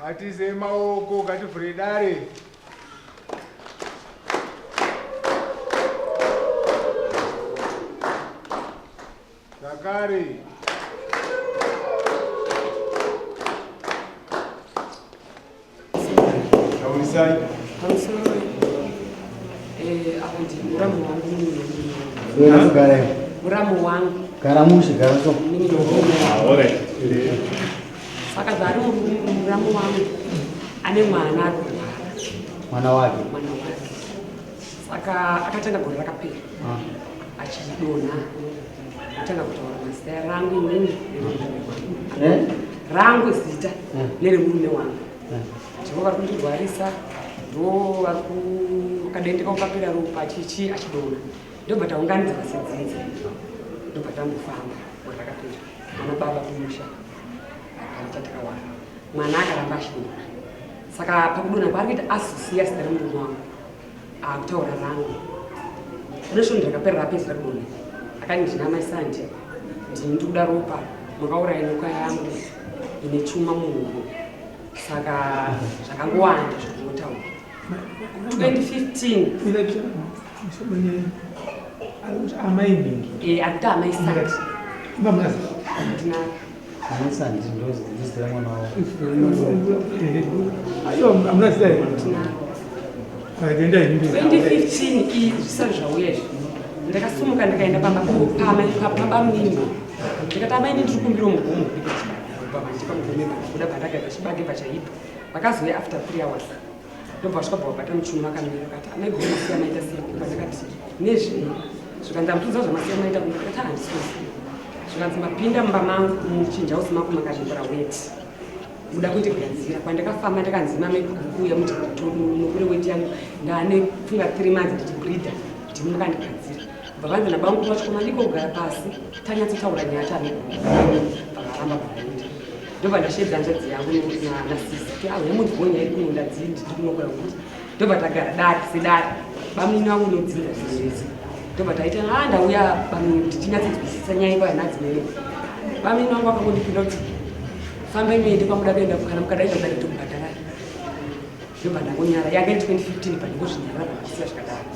Atize maoko kati fredare. Zakari. Kaulisai. Kaulisai. Akunti muramu wangu mimi. Wewe gare. Muramu wangu. Karamushi garaso. Mimi ndo. Ore. Saka zaru muramu wangu ane mwana mwana wake saka akatenda gore rakapera achidona atanga kutaura mazita rangu inini rangu zita nere murume wangu chiko vari kundigwarisa ndo vari kukadendeka ukapera ropa chichi achidona ndobva taunganidza vasedzinza ndobva tambofamba gore rakapera ana baba kumusha akatatakawana mwana akaramba achidona saka pakudona pari kuita asisiya zita remurume wangu akutaura rangu reshoni rakaperera apedzira kudona akandina maisandi ndini ndikuda ropa makauraya nyoka yangu ine chuma muhuro saka zvakangowanda zvokunotaura 2015 akuti amaisandi Amaisandi ndozizira mwana wao. Ayo amnasai. 2015 izvisari zvauya izvi ndakasumuka ndikaenda pamabamnini ndikatama ini ndiri kumbira mugomo kuda pandagaga chibage pachaipa vakazouya after 3 hours ndobva vasvikabva vabata muchiuno vakamira kati amaigoma masiya maita sei ndakati nezvei zvikanzi amutudza zvamasiya maita kundakati handisizi zvikanzi mapinda mumba mangu muchinja usima kumakazvimbura weti muda kuite kugadzira kwandakafamba ndakanzima mekuuya mutinokure weti yangu ndaane funga 3 months ndichibreedha kuti mukandigadzira bvavanzi nabangu vachikoma ndiko kugara pasi tanyatsotaura nyaya tane vakaramba pavaita ndobva ndashedza nzvadzi yangu nasisi hemundigonya iri kunonda dzii ndiri kunokura kuti ndobva tagara dati sedati bamini wangu unodzinga zvinezvi ndobva taita ndauya bamini kuti tinyatsonzwisisa nyaya ipa yanadzimene bamini wangu akangondipinda kuti famba imeende kwamuda kuenda kana mukadaita kudari tokubhadharari ndobva ndangonyara yanga iri 2015 pandingozvinyarara pakasiya zvikadaro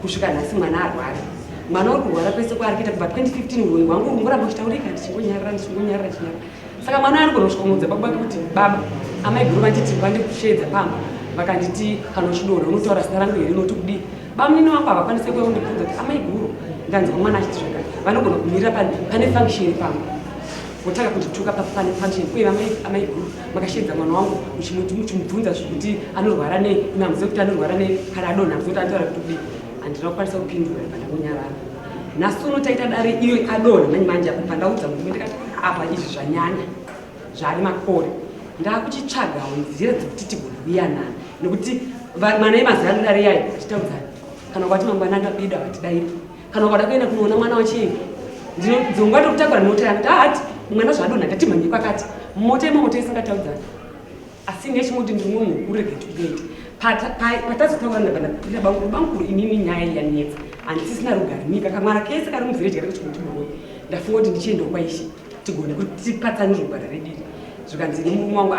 kusvika nhasi mwana arwara mwana uri kurwara pese kwaari kuita kubva 2015 mwoyo wangu ungoramba uchitaurika ndichingonyarara chinyarara saka mwana ari kunosvikomudza babake kuti baba amaiguru vanditi vandikushedza pamba vakanditi kana uchidonha unotaura zita rangu here inoti kudii bamunini wangu havakwanise kundibvunza kuti amaiguru ndanzwa mwana achiti zvakare vanogona kumirira pane function pamba wotaka kundituka pane function uye amaiguru makashedza mwana wangu muchimubvunza zvekuti anorwara nei imi hamuzivi kuti anorwara nei kana adonha hamuzivi kuti anotaura kuti kudii handina kukwanisa kupindura pandangonyarara nhasi uno taita dare iyo adonha manje manje apo pandaudza murume ndikati apa izvi zvanyanya zvari makore ndakuchitsvagawo nzira dzekuti tigoziyanana nekuti mwana emazuva ano dare yayo achitaudzana kana ukati mangwana andabida vatidairi kana ukada kuenda kunoona mwana wachii ndinongati kutakura mota yangu taati mwana zvaadonha ndatimhanye kwakati mota imomo taisingataudzana asi ndechimoti ndimwe mukurege tikuenda patazotaura ndabandapinda bankuru inini nyaya yanetsa handisisina rugarimika kamwana kese kari muvhireji kari kuchikuti muroi ndafunga kuti ndichiendawo kwaishi tigone kuti tipatsane rugwara rediri zvikanzi nemurume wangu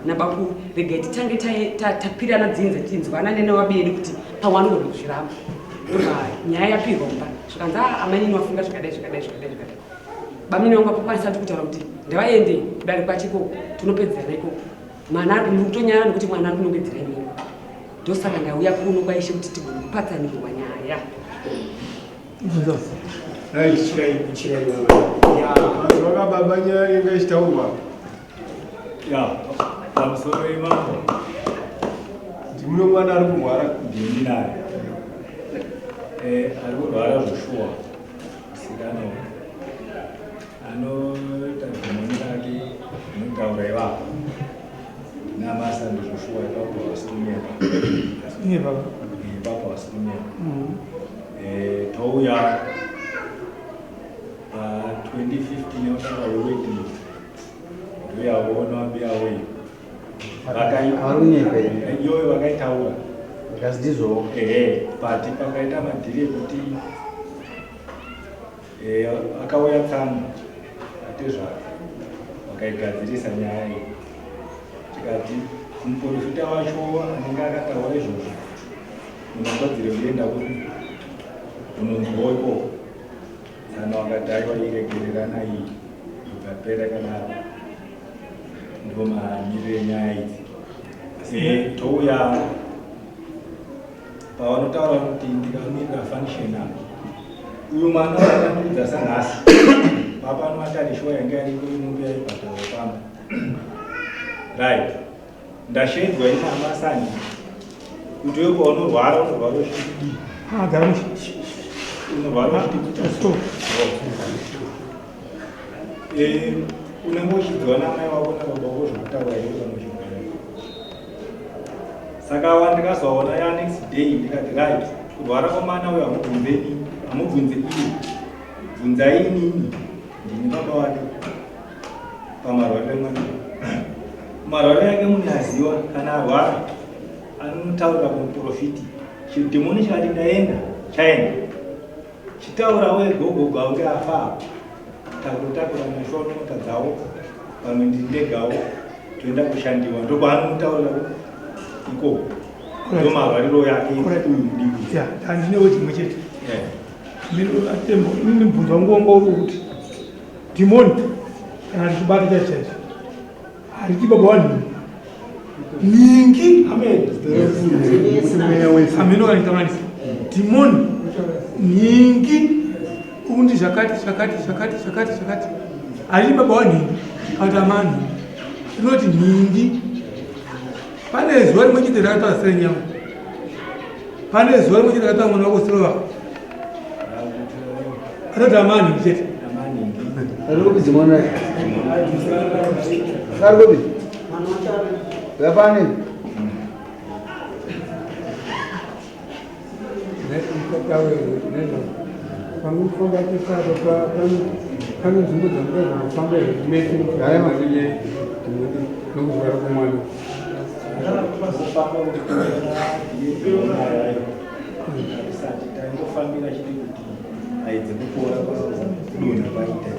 nabakuru regai titange tapirana dzinza tinzwana nenewabedu kuti pamwe anogona kuzviramba nyaya yapirwa mba zvikanzi amanini wafunga zvikadai bamini wangu akakwanisa kutaura kuti ndavaende kudari kwachiko tunopedzerana ikoko mwana ari kutonyara nekuti mwana ari kunongedzera imini ndosaka ndauya kuno kwaishe kuti tigone kupatsanirwa nyaya vakababa nyaya yanga ichitaurwa pamusoro imambo kuti muno mwana ari kurwara ndinaye ari kurwara zvoshuwa musikana anoita dhimoni rake inotaura ivavo namasa ndizvoshuwa ipapo ipapo vasikunyepa touya pa2015 yautanga wewedini ndoyavona mbiyawei iyoyo vakaitaura ndizvo but pakaita madhiri ekuti akauya tsamba atezvake vakaigadzirisa nyaya iyi tikati muprofita wacho anenge akataura izvozvo munokodzere kuenda kunonzwa ikoko kana vakati aiwa iregererana iyi ikapera kana ndo mamiriro enyaya idzi touya pavanotaura kuti ndikamirira functional uyu mwana wakanidza sanhasi papano matarishuwa yanga yariko inenge yaibhadhara pamba right ndashedzwa inamasani kuti wewe paunorwara unorwara zvitidii unorwara unenge uchidziwa namai wako nababa wako zvokutaura iwe panochigara saka wandikazoona ya next day ndikati right kurwara kwamwana uyo hamubvunze iye bvunzai inini ndini baba wake pamarwariro emwana marwariro yake munaziva kana arwara anotaura kumuprofiti chidhimoni chikati ndaenda chaenda chitaura wegogogo aunge afa takutakura mashonota dzawo pamwe ndindegawo toenda kushandiwa ndokwaanotaurira ikoko ndo marwariro yake handinewo chimwe chete mine mubvunzo wangu wanga uri kuti dhimoni kana richibata chaichaizvo hariti baba wanhu ningi amenokanitamanisi dhimoni ningi undi zvakati hariti baba wanhingi kauti amanhu inoti ningi pane zuva rimwe chete rakataura serenyama pane zuva rimwe chete rakataura mwana wako sirova atoti amanhingi chete arikudzimona arikubi yapane pane nzvimbo dzamukazvafamba nokuzvara kwomwana taingofambira chiti kuti aidze kupora kudonha paita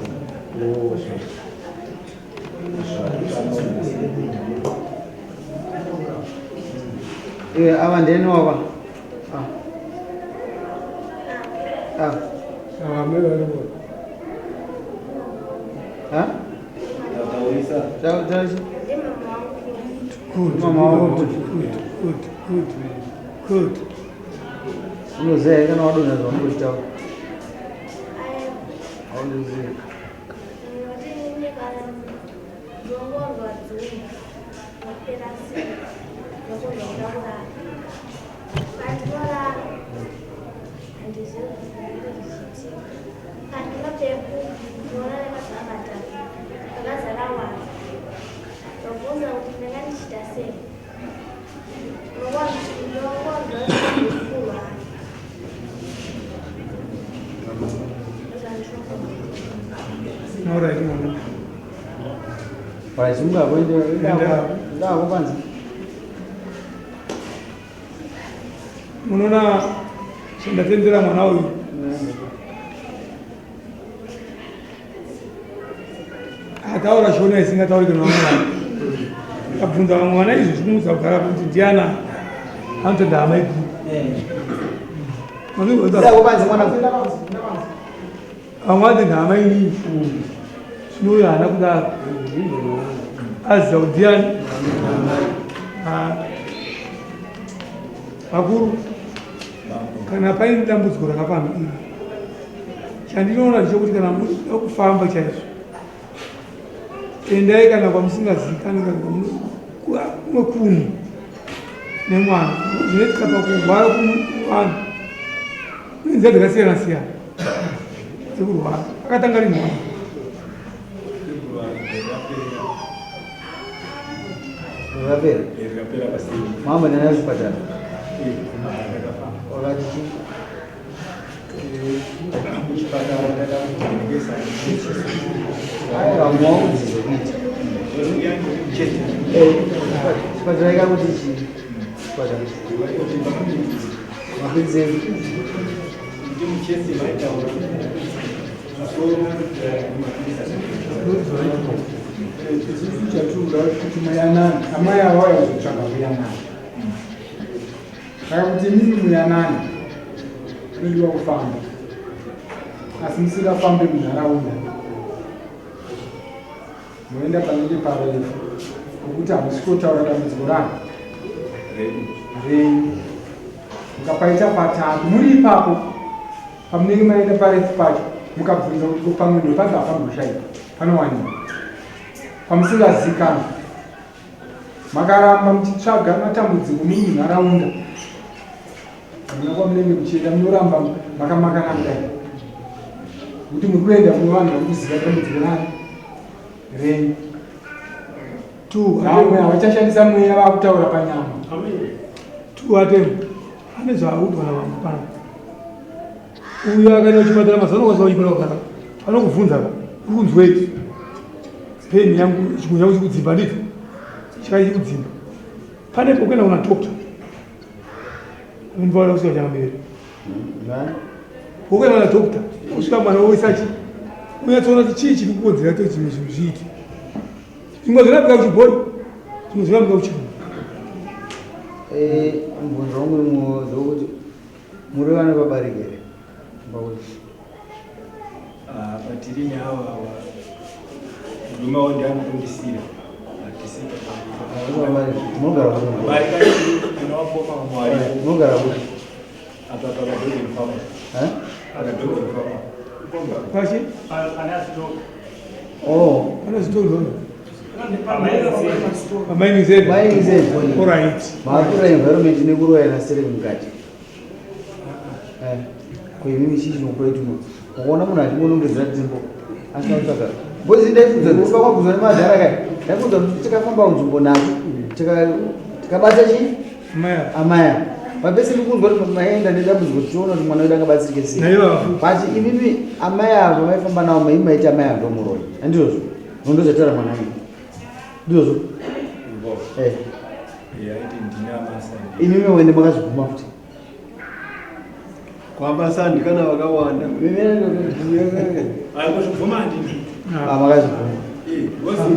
ava ndenova unoziva kana wadonha zvaungoitaura aunoziva pazimbabwendako panzi munoona chendatendera mwana uyu ataura shona isingataurike namwana abvunza vamwe vana izvo zvinomudza kugara kuti ndiana anotoda hama iguru vamwe vati ndahama inini n'uyo haana kudaro aziza kuti ndiani vakuru kana paine dambudziko rakafamba iri chandinoona ndechekuti kana muda kufamba chaizvo endai kana kwamusingazikani kana kumwe kunhu nemwana zvinoitika pakurwara kuvanhu nenzira dzakasiyana siyana dzekurwara akatanga ri mwana Rapera mama nana zvipatara wakati mwaunzizo kuita chipatara ikakuti chii chipatara mapinzeri kuti muyanani amai avo vayazotsvaga muyanani saka kuti mimi muyanani unodiwa kufamba asi musingafambe munharaunda moenda panenge parefu nokuti hamusi kotaura dambudziko rano renyu mukapaita patatu muri ipapo pamunenge maenda parefu pacho mukabvunza kuti pamwe ndopaga pamboshaika panowanika pamusingazikana makaramba muchitsvaga matambudziko muri munharaunda hamuna kwamunenge muchienda munoramba makamakana kudai kuti muri kuenda mune vanhu vari kuziva dambudziko rani renyu vamwe havachashandisa mweya vaakutaura panyama atemu ane zvaaudwa navanhu pano uyo akaenda kuchipatara mazanokwanisa kuchipatara kugara anokubvunza uri kunzwei peni yangu chikunhu changu chikudzimba ndito chai chikudzimba panepo kuenda kuna dokta ndinovaura kusvika chamberi wokuenda kuna dokta kusvika mwana woisachi unyatsoona kuti chii chiri kukonzera kuti zvimwe zvinhu zviite zvimwe zvinapika kuchibhoi zvimwe zvinapika kuchibhoi mubvunzo wangu rimwe zvokuti muri vana vabarigere patiri neava murume wao ndiye anofundisira munogara kuti pachi anazvitorwa maakura environment nekuroya nasere mukati kuimimi chichinokuetuno ukaona munhu achimonongedzera timbo asinakutsvaga bozi ndaifudza kufa kwabvunzwa nemadhara kai ndaifudza kuti tikafamba nzvimbo nazo tikabata chii amaya mapesi ndikunzwa kuti maenda nedambudziko tichiona kuti mwana wedu angabatsirike sei but imimi amai avo maifamba navo maimi maiti amai avo ndomuroyi handizvozvo nondozvatara mwana ii ndizvozvo imimi wende makazviguma kuti kwabasandi kana vakawanda makazviguma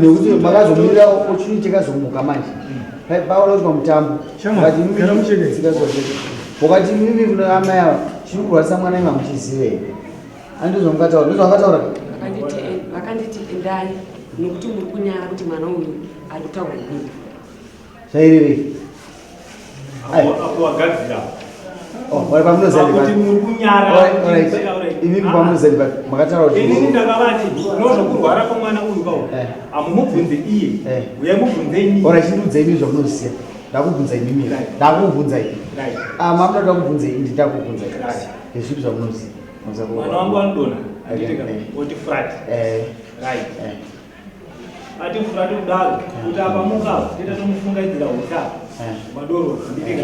nekuti makazomirira opportunity chikazomuka manje paona kuti pamutambo wakati mimi kuna amai ava chiri kurwarisa mwana ima muchizivei andizvo mukataura ndizvo vakataura vakanditi endai nokuti muri kunyara kuti mwana uyu ari kutaura nini zvairevei vari pamunozaiimimi pamunozaiva makataura kuti inini ndakavati nozvokurwara kwamwana uyu kawo hamumubvunze iye uyai mubvunze inini ora chindiudzai imi zvamunoziya ndakubvunza imimi ndakubvunza ini mamuda kuda kubvunza ini ndakubvunza zvezvipi zvamunoziya mwana wangu anodona oti frat ati frat kudaro kuti apa mukava toita tomufungaidzira uta madoro nditika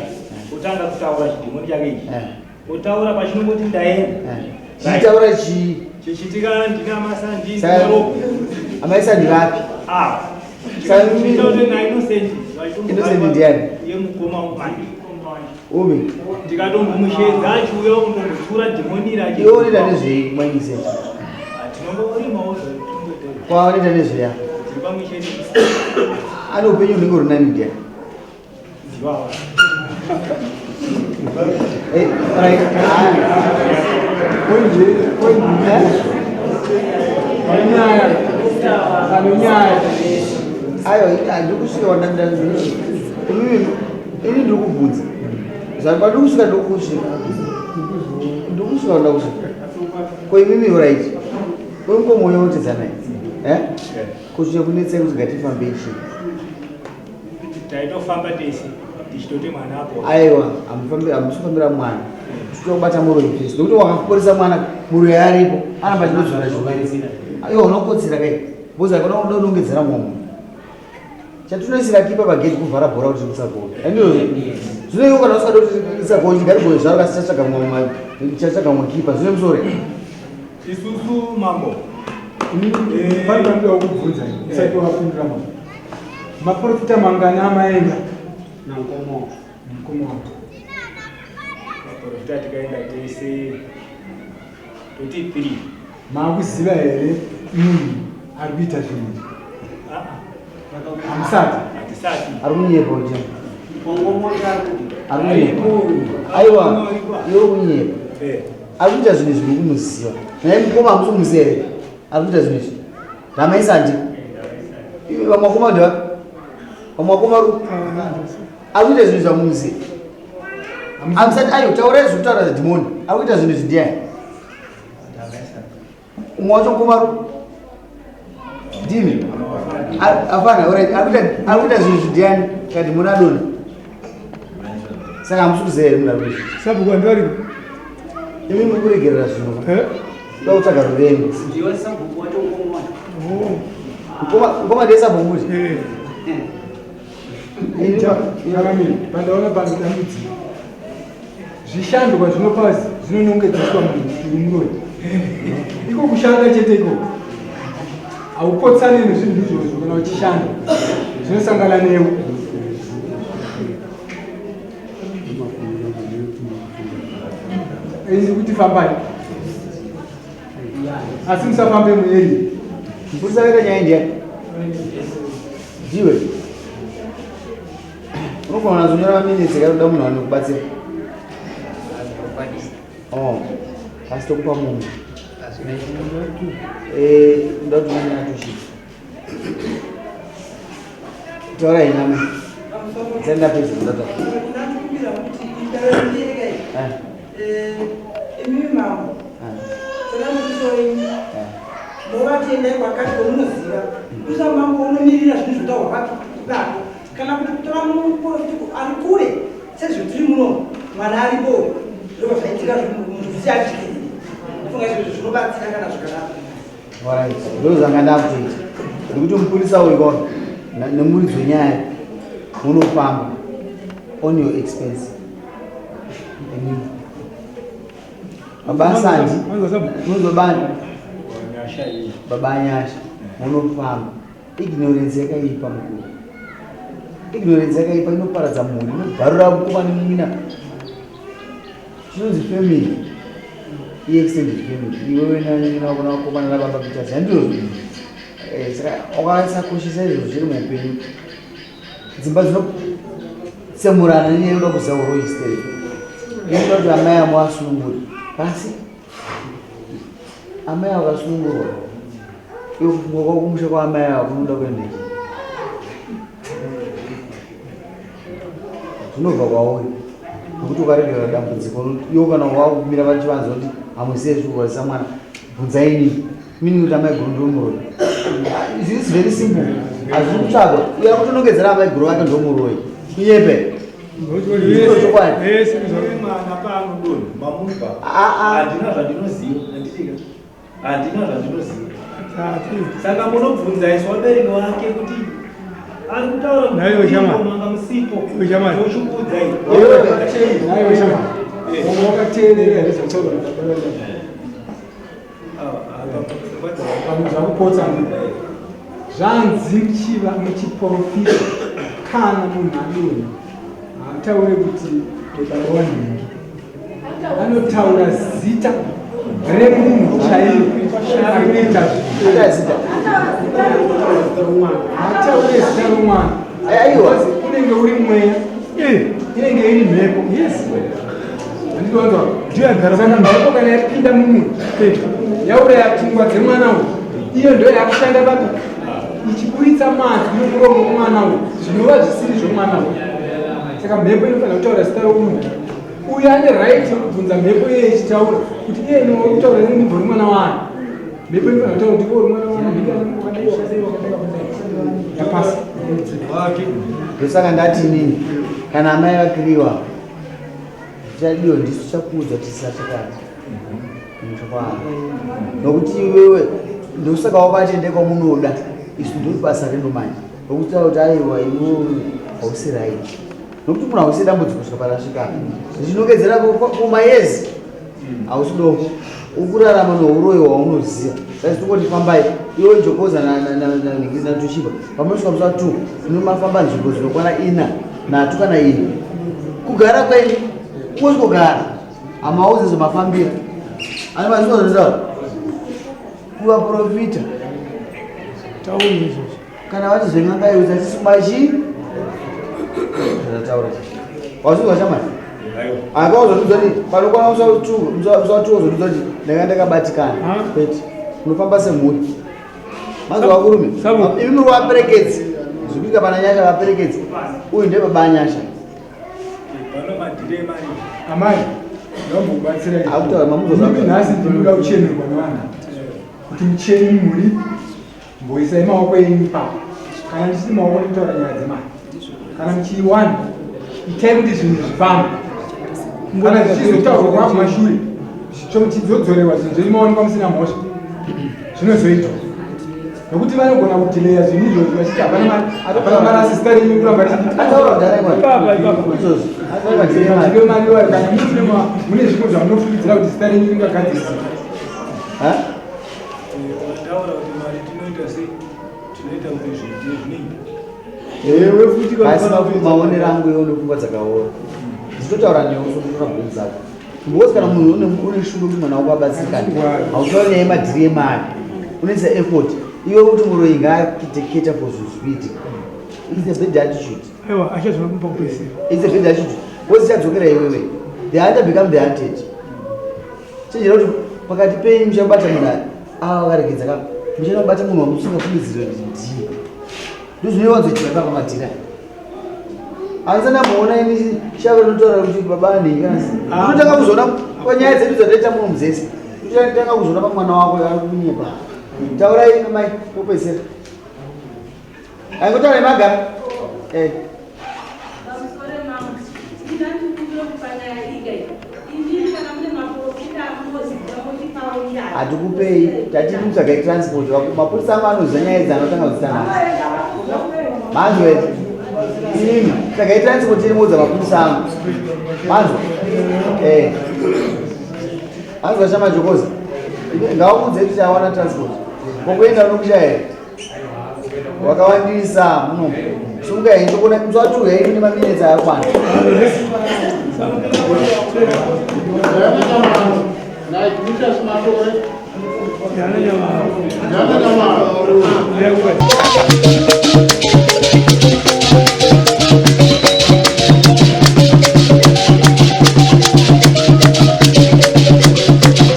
otanga kutaura chidhimoni chake ichi otaura pachinongoti ndaenda chitaura chii chichitika ndina amasandi amaisandi vapi innocent ndiani yemukoma umani umi ndikatombomushedza achiuya kundombotsura dhimonira iwooneta nezvei mainiseti tinombourimawo kwaoneta nezveya dzipamisheni ane upenyu hunenge huri nani ndiani dzivawa nyaya Anonyaya. Ayo ndikusvika ini ndiri kubvunza zamba ndikusvika ndokusvika ndakusvika koimimi right koingomoyootedzana kusvika kunetsai kuti ngatifambei chii taitofamba tese tichitoti mwana apo aiwa hamusifambira mwana titobata muroi pesi nokuti wakakoresa mwana muroi aripo anamba chinozvara zvirwere iwo unokotsera kai boza kana unongedzera mwomo chatinoisira kipa pageti kuvhara bhora kuti usagona zvinoiwo kana usingada kuti isagona chingarigone zvaro kasi chatsvaga mwakipa zvine musore isusu mambo Pangambi wakubvunza usati wapindura mambo. Maprofita mangani amaenda nankomo. maprofita tikaenda tese toti 3 Makuziva here ari kuita zvinhu. Hamusati. ari kunyepa uti ari kunyepa aiwa iwe kunyepa ari kuita zvinhu zviri kumuziva naye mukoma hamusumuzi here ari kuita zvinhu izvi ramaisandi vamwe wakoma ndiva vamwe wakoma ari kuita zvinhu zvamumuzi hamusati ayo taurai zviri kutaura zadhimoni ari kuita zvinhu izvi ndiani umwe wacho mukoma ndimi afana ari kuita zvinhu izvi ndiani kadhimoni adona saka hamusikuziva here munhu ari Sabu ndari. imi muri kuregerera zvinhu da kutsvaga ruvengo ngoma ndesabhombuti Pandaona panodambudzika. Zvishandwa zvinopasi zvinonongedzeswa munhu iko kushanda chete iko. Haupotsani nezvinhu izvozvo kana uchishanda. Zvinosangana newe. Ezi kuti fambai. Asi musafambe mueri. mpurisaita nyaya ndiani ndiwe unogona zonyora maminitsi ekaroda munhu anokubatsira asi tokupa munhu ndauti manatosvika taurai nami dzandapedza ndata Mowatenda kwakati komunoziva usamambo unomirira zvinhu zvotaurwa papo kana kuti kutora muprofiti ari kure sezvo tiri muno mwana aripo zvinobva zvaitika zvisiyatike ndifunga izvozvo zvinobatsira kana zvakanaka ndo zvanga ndakutoita ndikuti mupurisa uyu nemuridzo nyaya munofamba on your expense mabasandi munozobani baba nyasha munofamba ignorance yakaipa mukuru ignorance yakaipa inoparadza mhuri inobvarura mukoma nemumina chinonzi family i-extended family iwewe nakona vakomana nababa kuita zandiro saka wakasakoshesa izvo zviri muupenyu dzimba dzinotsemurana nenyaya yoda kuzauro histeri inoda kuti amai amo asununguri asi amai akasunungurwa iwe kufunga kwako kumusha kwaamai avo kunoda kuendei zvinobva kwauri nokuti ukaregera dambudziko iwo kana wakumira vachivanza kuti hamusei zvikurwarisa mwana bvunzaini mini kuti amai guru ndomuroi this is very simple hazviri kutsvagwa uya kutonongedzera amai guru vake ndomuroi kunyepe mwana paanodonha mamupa handina zvandinoziva handina zvandinoziva saka munobvunza iswa vabereki vake kuti ari kutaura kutomanga musipo ochiudzai wakateerera nezvataura zvakupotsa zvanzi muchiprofita kana munhu adonha haataure kuti ebawanhingi anotaura zita remunhu chaivo akuita haataure zita romwana unenge uri mweya inenge iri mhepo yes handinowanzwa ndiyo yagara saka mhepo kana yapinda mumunhu yaura yapfungwa dzemwana uyu iyo ndio yakushanda papi ichiburitsa manzi mumuromo mwana uyu zvinova zvisiri zvomwana uyu. Saka mhepo inofanira kutaura zita romunhu uyu ane right yekubvunza mhepo iye ichitaura kuti iye inowa kutaura nemumbo remwana wani. Mhepo inofanira kutaura kuti uri mwana wani yapasa ndosaka ndati inini kana amai vakiriwa zvichadiwa ndisu chakuudza tisachakati muchakwana nokuti iwewe ndosaka wakatende kwamunoda isu ndiri basa rendo manje nokuti kuti aiwa ino hausi right nokuti munhu hausi dambudziko kusvika parasvika zvichinongedzera kumayezi hausi doko ukurarama nouroyi hwaunoziva saka tongoti fambai iwe jokoza natushiba pamusvika musa 2 inomafamba nzvimbo dzinokwana 4 3 kana 4 kugara kwaini kuzogara amauze zvemafambira ani mazvinozotaura kuvaprofita tauri izvozvo kana vachizvengangaiudza chisumachi zvataura wazvizwa chamani akauzonudza kuti panokwana musa 2 uzonudza kuti ndanga ndakabatikana peti unofamba semhuri mazwa kurume ivi muri vaperekedzi zvikuita pana nyasha vaperekedzi uyu ndebaba nyasha amai nhasi ndinoda kuchemerwa nevanhu kuti mucheni muri mboisai maoko enyu ipapo kana ndisiti maoko ndikutaura nyaya dzemari kana muchiiwana itai kuti zvinhu zvifambe kana zvichizotaurwa kwakumashure chidzodzorewa zvinhu zveimaonekwa musina mhosva zvinozoitwa nokuti vanogona kudhileya zvinhu izvozvo vachiti hapana mari asisita renyu kuramba richimari kana mune zvimwe zvamunofungidzira kuti sita renyu ringagadzisika ewe futi maonero angu iwe unopfungwa dzakaora ndichitotaura neusonabheni dzako mbozi kana munhu une shugo kuti mwana wako abatsirikana hautauri nyaya yemadhiri emari unoisa effort iwe kuti muroyi ngaakiteketa for zuzviti it's a bad attitude. Aiwa achazvinokumba kupesera it's a bad attitude wozi chadzokera iwewe the hunter become the hunted chenjera kuti pakati penyu muchabata munhu akaregedza kama muchanobata munhu wamusingafungidzira kuti ndiye ndozvinowanzoitika pamadhira handisanamboona ini shaka rinotaura kuti baba nhenganzi unotanga kuzoona panyaya dzedu dzataita munhu muzese utanga kuzoona pamwana wako ari kunyepa taurai namai popesera aingotaura nemagara hatikupei tatikutsvagai transport mapurisa angu anoziva nyaya idzi anotanga kudzitana manzwe inini tsvagai transport iri muudza mapurisa angu manzwa anzwa chamajokoza ngaumudze kuti awana transport kokuenda unokusha here wakawandisa muno sunga indokona mzwatu here ine maminitsi ayakwana Yeah,